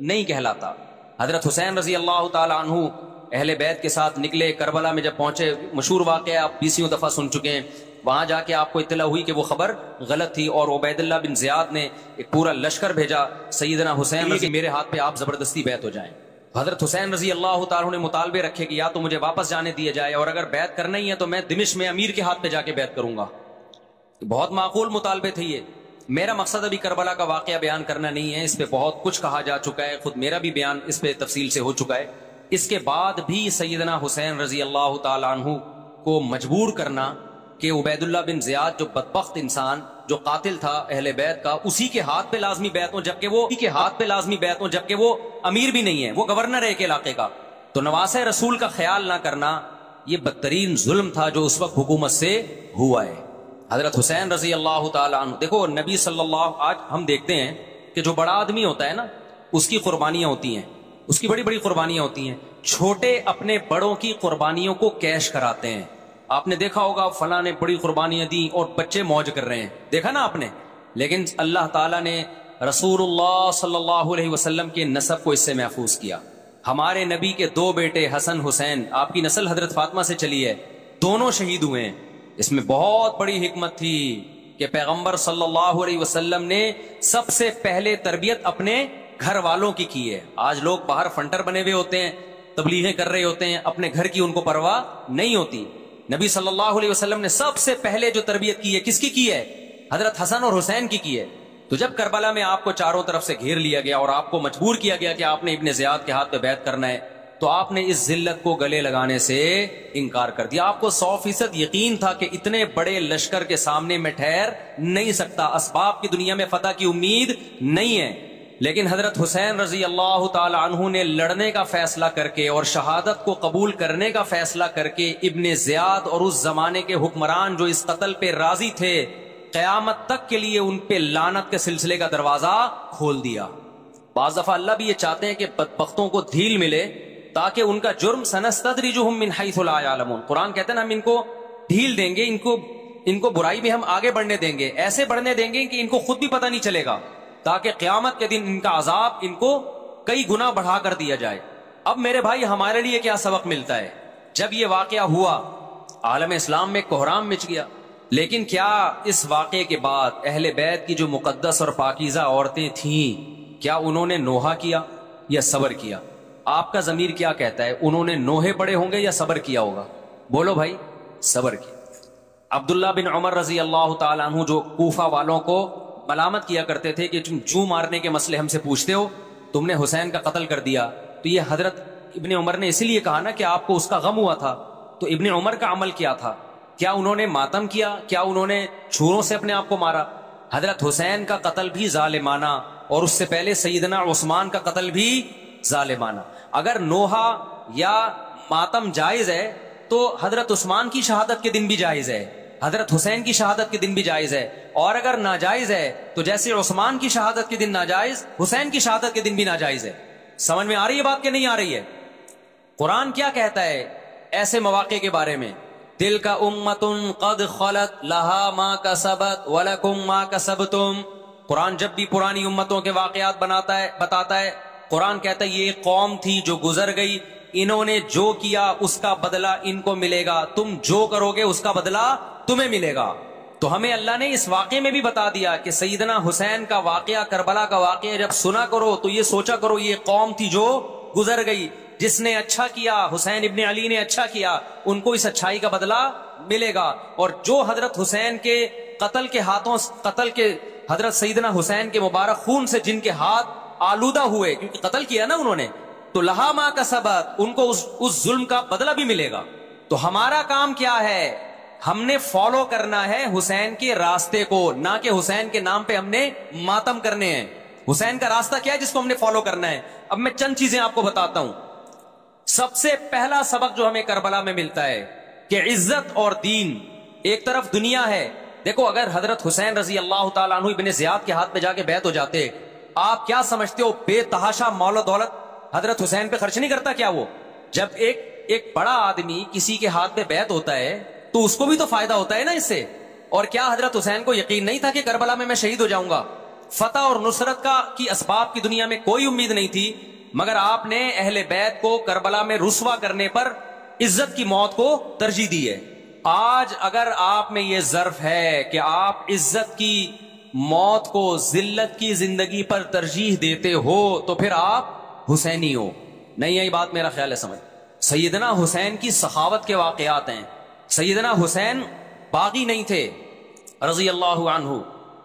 نہیں کہلاتا. حضرت حسین رضی اللہ تعالی عنہ اہل بیت کے ساتھ نکلے. کربلا میں جب پہنچے، مشہور واقعہ آپ 20 دفعہ سن چکے ہیں. وہاں جا کے آپ کو اطلاع ہوئی کہ وہ خبر غلط تھی، اور عبید اللہ بن زیاد نے ایک پورا لشکر بھیجا سیدنا حسین کہ میرے ہاتھ پہ آپ زبردستی بیعت ہو جائیں. حضرت حسین رضی اللہ تعالیٰ نے مطالبے رکھے کہ یا تو مجھے واپس جانے دیا جائے، اور اگر بیعت کرنا ہی ہے تو میں دمشق میں امیر کے ہاتھ پہ جا کے بیعت کروں گا. بہت معقول مطالبے تھے یہ. میرا مقصد ابھی کربلا کا واقعہ بیان کرنا نہیں ہے، اس پہ بہت کچھ کہا جا چکا ہے، خود میرا بھی بیان اس پہ تفصیل سے ہو چکا ہے. اس کے بعد بھی سیدنا حسین رضی اللہ تعالیٰ عنہ کو مجبور کرنا کہ عبید اللہ بن زیاد جو بدبخت انسان جو قاتل تھا اہل بیت کا، اسی کے ہاتھ پہ لازمی بیعت ہوں، جبکہ وہ امیر بھی نہیں ہے، وہ گورنر ہے ایک علاقے کا. تو نواسہ رسول کا خیال نہ کرنا یہ بدترین ظلم تھا جو اس وقت حکومت سے ہوا ہے. حضرت حسین رضی اللہ تعالیٰ عنہ، دیکھو نبی صلی اللہ، آج ہم دیکھتے ہیں کہ جو بڑا آدمی ہوتا ہے نا، اس کی قربانیاں ہوتی ہیں، اس کی بڑی بڑی قربانیاں ہوتی ہیں. چھوٹے اپنے بڑوں کی قربانیوں کو کیش کراتے ہیں. آپ نے دیکھا ہوگا فلاں نے بڑی قربانیاں دی اور بچے موج کر رہے ہیں، دیکھا نا آپ نے. لیکن اللہ تعالیٰ نے رسول اللہ صلی اللہ علیہ وسلم کے نسب کو اس سے محفوظ کیا. ہمارے نبی کے 2 بیٹے حسن حسین، آپ کی نسل حضرت فاطمہ سے چلی ہے، دونوں شہید ہوئے ہیں. اس میں بہت بڑی حکمت تھی کہ پیغمبر صلی اللہ علیہ وسلم نے سب سے پہلے تربیت اپنے گھر والوں کی ہے. آج لوگ باہر فنٹر بنے ہوئے ہوتے ہیں، تبلیغیں کر رہے ہوتے ہیں، اپنے گھر کی ان کو پرواہ نہیں ہوتی. نبی صلی اللہ علیہ وسلم نے سب سے پہلے جو تربیت کی ہے، کس کی ہے؟ حضرت حسن اور حسین کی ہے. تو جب کربلا میں آپ کو چاروں طرف سے گھیر لیا گیا اور آپ کو مجبور کیا گیا کہ آپ نے ابن زیاد کے ہاتھ پہ بیعت کرنا ہے، تو آپ نے اس ذلت کو گلے لگانے سے انکار کر دیا. آپ کو 100% یقین تھا کہ اتنے بڑے لشکر کے سامنے میں ٹھہر نہیں سکتا، اسباب کی دنیا میں فتح کی امید نہیں ہے. لیکن حضرت حسین رضی اللہ تعالی عنہ نے لڑنے کا فیصلہ کر کے اور شہادت کو قبول کرنے کا فیصلہ کر کے ابن زیاد اور اس زمانے کے حکمران جو اس قتل پہ راضی تھے، قیامت تک کے لیے ان پہ لعنت کے سلسلے کا دروازہ کھول دیا. بعض دفعہ اللہ بھی یہ چاہتے ہیں کہ بدبختوں کو ڈھیل ملے تاکہ ان کا جرم سنستدرجہم من حیث لا یعلمون. قرآن کہتے ہیں نا ہم ان کو ڈھیل دیں گے، ان کو برائی میں ہم آگے بڑھنے دیں گے، ایسے بڑھنے دیں گے کہ ان کو خود بھی پتہ نہیں چلے گا، تاکہ قیامت کے دن ان کا عذاب ان کو کئی گنا بڑھا کر دیا جائے. اب میرے بھائی ہمارے لیے کیا سبق ملتا ہے؟ جب یہ واقعہ ہوا عالم اسلام میں کوہرام مچ گیا، لیکن کیا اس واقعے کے بعد اہل بیت کی جو مقدس اور پاکیزہ عورتیں تھیں، کیا انہوں نے نوحہ کیا یا صبر کیا؟ آپ کا ضمیر کیا کہتا ہے؟ انہوں نے نوحے پڑے ہوں گے یا صبر کیا ہوگا؟ بولو بھائی، صبر کیا. عبداللہ بن عمر رضی اللہ تعالیٰ عنہ جو کوفہ والوں کو ملامت کیا کرتے تھے کہ تم جو مارنے کے مسئلے ہم سے پوچھتے ہو، تم نے حسین کا قتل کر دیا، تو یہ حضرت ابن عمر نے اسی لیے کہا نا کہ آپ کو اس کا غم ہوا تھا. تو ابن عمر کا عمل کیا تھا؟ کیا انہوں نے ماتم کیا؟ کیا انہوں نے چھروں سے اپنے آپ کو مارا؟ حضرت حسین کا قتل بھی ظالمانہ، اور اس سے پہلے سیدنا عثمان کا قتل بھی ظالمانہ. اگر نوحہ یا ماتم جائز ہے تو حضرت عثمان کی شہادت کے دن بھی جائز ہے، حضرت حسین کی شہادت کے دن بھی جائز ہے. اور اگر ناجائز ہے تو جیسے عثمان کی شہادت کے دن ناجائز، حسین کی شہادت کے دن بھی ناجائز ہے. سمجھ میں آ رہی ہے بات کہ نہیں آ رہی ہے؟ قرآن کیا کہتا ہے ایسے مواقع کے بارے میں؟ تلک امۃ قد خلت لہا ما کسبت ولکم ما کسبتم. قرآن جب بھی پرانی امتوں کے واقعات بتاتا ہے، قرآن کہتا ہے یہ ایک قوم تھی جو گزر گئی، انہوں نے جو کیا اس کا بدلہ ان کو ملے گا، تم جو کرو گے اس کا بدلہ تمہیں ملے گا. تو ہمیں اللہ نے اس واقعے میں بھی بتا دیا کہ سیدنا حسین کا واقعہ، کربلا کا واقعہ جب سنا کرو تو یہ سوچا کرو یہ قوم تھی جو گزر گئی، جس نے اچھا کیا، حسین ابن علی نے اچھا کیا، ان کو اس اچھائی کا بدلہ ملے گا. اور جو حضرت حسین کے قتل کے حضرت سیدنا حسین کے مبارک خون سے جن کے ہاتھ آلودہ ہوئے، کیونکہ قتل کیا نا انہوں نے، تو لہا ما کسبت، ان کو اس ظلم کا بدلہ بھی ملے گا. تو ہمارا کام کیا ہے؟ ہم نے فالو کرنا ہے حسین کے راستے کو، نہ کہ حسین کے نام پہ ہم نے ماتم کرنے ہیں. حسین کا راستہ کیا ہے جس کو ہم نے فالو کرنا ہے؟ اب میں چند چیزیں آپ کو بتاتا ہوں. سب سے پہلا سبق جو ہمیں کربلا میں ملتا ہے کہ عزت اور دین، ایک طرف دنیا ہے. دیکھو اگر حضرت حسین رضی اللہ تعالیٰ عنہ ابن زیاد کے ہاتھ پہ جا کے بیعت ہو جاتے، آپ کیا سمجھتے ہو بے تحاشا مال و دولت حضرت حسین پہ خرچ نہیں کرتا کیا وہ؟ جب ایک بڑا آدمی کسی کے ہاتھ پہ بیعت ہوتا ہے تو اس کو بھی تو فائدہ ہوتا ہے نا اس سے. اور کیا حضرت حسین کو یقین نہیں تھا کہ کربلا میں شہید ہو جاؤں گا؟ فتح اور نصرت کی اسباب کی دنیا میں کوئی امید نہیں تھی، مگر آپ نے اہل بیت کو کربلا میں رسوا کرنے پر عزت کی موت کو ترجیح دی ہے۔ آج اگر آپ میں یہ ظرف ہے کہ آپ عزت کی موت کو ذلت کی زندگی پر ترجیح دیتے ہو تو پھر آپ حسینی ہو۔ نہیں یہی بات میرا خیال ہے سمجھ۔ سیدنا حسین کی سخاوت کے واقعات ہیں۔ سیدنا حسین باغی نہیں تھے رضی اللہ عنہ۔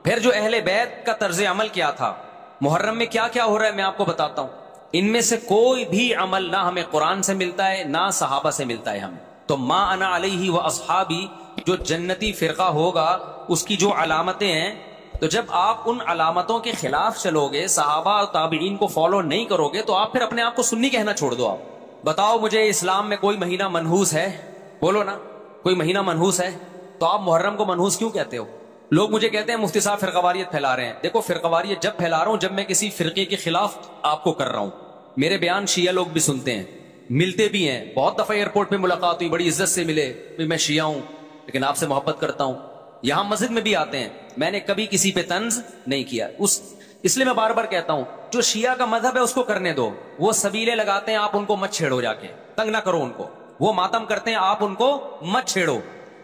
پھر جو اہل بیت کا طرز عمل کیا تھا، محرم میں کیا کیا ہو رہا ہے میں آپ کو بتاتا ہوں۔ ان میں سے کوئی بھی عمل نہ ہمیں قرآن سے ملتا ہے نہ صحابہ سے ملتا ہے ہمیں۔ تو ما انا علیہ و اصحابی جو جنتی فرقہ ہوگا اس کی جو علامتیں ہیں، تو جب آپ ان علامتوں کے خلاف چلو گے، صحابہ اور تابعین کو فالو نہیں کرو گے، تو آپ پھر اپنے آپ کو سنی کہنا چھوڑ دو۔ آپ بتاؤ مجھے اسلام میں کوئی مہینہ منحوس ہے؟ بولو نا، کوئی مہینہ منحوس ہے؟ تو آپ محرم کو منحوس کیوں کہتے ہو؟ لوگ مجھے کہتے ہیں مفتی صاحب فرقہ واریت پھیلا رہے ہیں۔ دیکھو فرقہ واریت جب پھیلا رہا ہوں جب میں کسی فرقے کے خلاف آپ کو کر رہا ہوں۔ میرے بیان شیعہ لوگ بھی سنتے ہیں، ملتے بھی ہیں، بہت دفعہ ایئرپورٹ پہ ملاقات ہوئی، بڑی عزت سے ملے، میں شیعہ ہوں لیکن آپ سے محبت کرتا ہوں۔ یہاں مسجد میں بھی آتے ہیں، میں نے کبھی کسی پہ طنز نہیں کیا۔ اس لیے میں بار بار کہتا ہوں جو شیعہ کا مذہب ہے اس کو کرنے دو۔ وہ سبیلے لگاتے ہیں، آپ ان کو مت چھیڑو، جا کے تنگ نہ کرو ان کو۔ وہ ماتم کرتے ہیں، آپ ان کو مت چھیڑو۔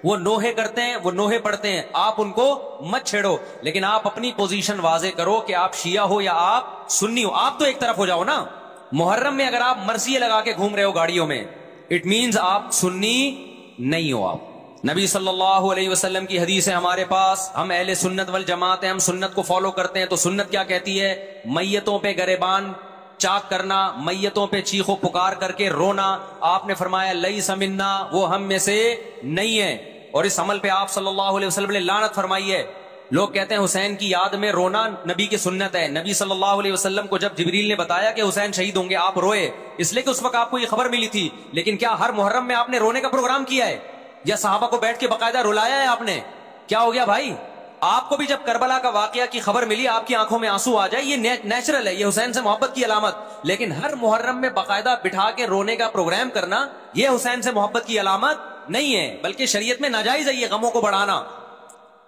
وہ نوحے کرتے ہیں، وہ نوحے پڑھتے ہیں، آپ ان کو مت چھیڑو۔ لیکن آپ اپنی پوزیشن واضح کرو کہ آپ شیعہ ہو یا آپ سنی ہو۔ آپ تو ایک طرف ہو جاؤ نا۔ محرم میں اگر آپ مرثیے لگا کے گھوم رہے ہو گاڑیوں میں، اٹ مینز آپ سنی نہیں ہو۔ آپ نبی صلی اللہ علیہ وسلم کی حدیث ہے ہمارے پاس، ہم اہل سنت والجماعت ہیں، ہم سنت کو فالو کرتے ہیں۔ تو سنت کیا کہتی ہے؟ میتوں پہ گریبان چاک کرنا، میتوں پہ چیخ و پکار کر کے رونا۔ آپ نے فرمایا لیس منا، وہ ہم میں سے نہیں ہے۔ اور اس عمل پہ آپ صلی اللہ علیہ وسلم نے لعنت فرمائی ہے۔ لوگ کہتے ہیں حسین کی یاد میں رونا نبی کی سنت ہے۔ نبی صلی اللہ علیہ وسلم کو جب جبریل نے بتایا کہ حسین شہید ہوں گے، آپ روئے، اس لیے کہ اس وقت آپ کو یہ خبر ملی تھی۔ لیکن کیا ہر محرم میں آپ نے رونے کا پروگرام کیا ہے یا صحابہ کو بیٹھ کے باقاعدہ رلایا ہے آپ نے؟ کیا ہو گیا بھائی؟ آپ کو بھی جب کربلا کا واقعہ کی خبر ملی آپ کی آنکھوں میں آنسو آ جائے، یہ نیچرل ہے، یہ حسین سے محبت کی علامت۔ لیکن ہر محرم میں باقاعدہ بٹھا کے رونے کا پروگرام کرنا یہ حسین سے محبت کی علامت نہیں ہے، بلکہ شریعت میں ناجائز ہے یہ غموں کو بڑھانا۔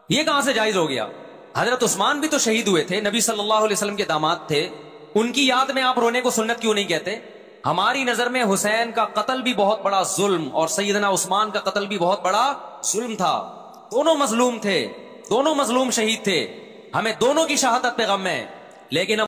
یہ کہاں سے جائز ہو گیا؟ حضرت عثمان بھی تو شہید ہوئے تھے، نبی صلی اللہ علیہ وسلم کے داماد تھے، ان کی یاد میں آپ رونے کو سنت کیوں نہیں کہتے؟ ہماری نظر میں حسین کا قتل بھی بہت بڑا ظلم اور سیدنا عثمان کا قتل بھی بہت بڑا ظلم تھا۔ دونوں مظلوم تھے، دونوں مظلوم شہید تھے، ہمیں دونوں کی شہادت پہ غم ہے۔ لیکن